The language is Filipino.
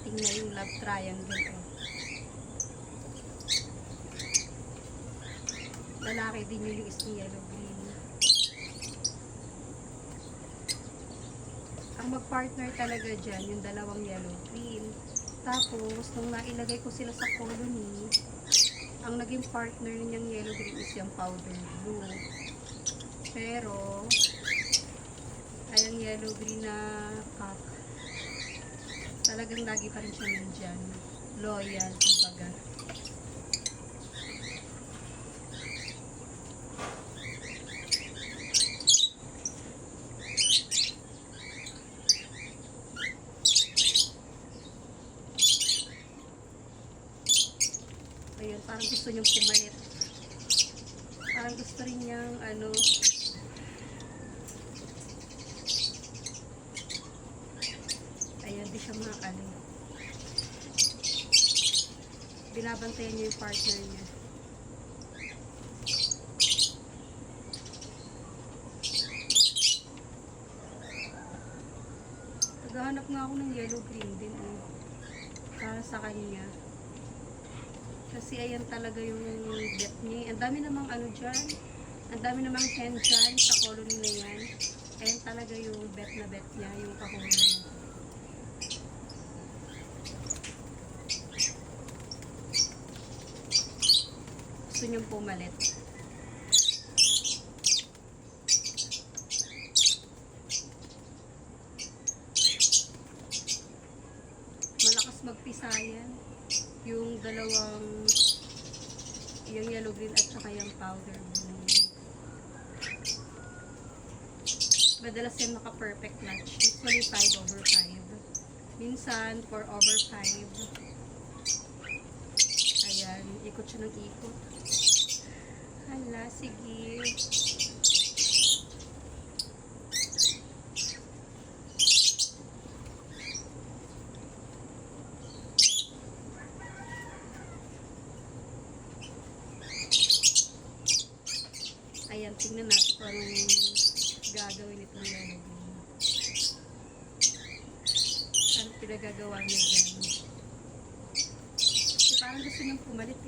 dumating na yung love triangle. Lalaki din yung liis ni yellow green. Ang mag-partner talaga dyan, yung dalawang yellow green. Tapos, nung nailagay ko sila sa colony, ang naging partner niyang yellow green is yung powder blue. Pero, ay ang yellow green na cock, talagang lagi pa rin siya nandyan. Loyal, kumbaga. Ayun, parang gusto niyang pumalit. Parang gusto rin niyang, ayun, di siya makakali. Binabantayan niya yung partner niya. Naghahanap nga ako ng yellow green din, para sa kanya. Kasi ayan talaga yung bet niya. Ang dami namang dyan. Ang dami namang hen dyan sa colony na yan. Ayan talaga yung bet na bet niya, yung kahuli niya. Gusto niyong pumalit. Malakas magpisayan. Yung dalawang, yung yellow green at saka yung powder blue. Madalas yan maka-perfect match. Usually 5/5. Minsan 4/5. Ayan, ikot siya ng ikot. Hala, sige. Ayan, tingnan natin kung anong gagawin itong yellow green. Ano pinagagawa niya dyan? Kasi parang gusto niyang pumalit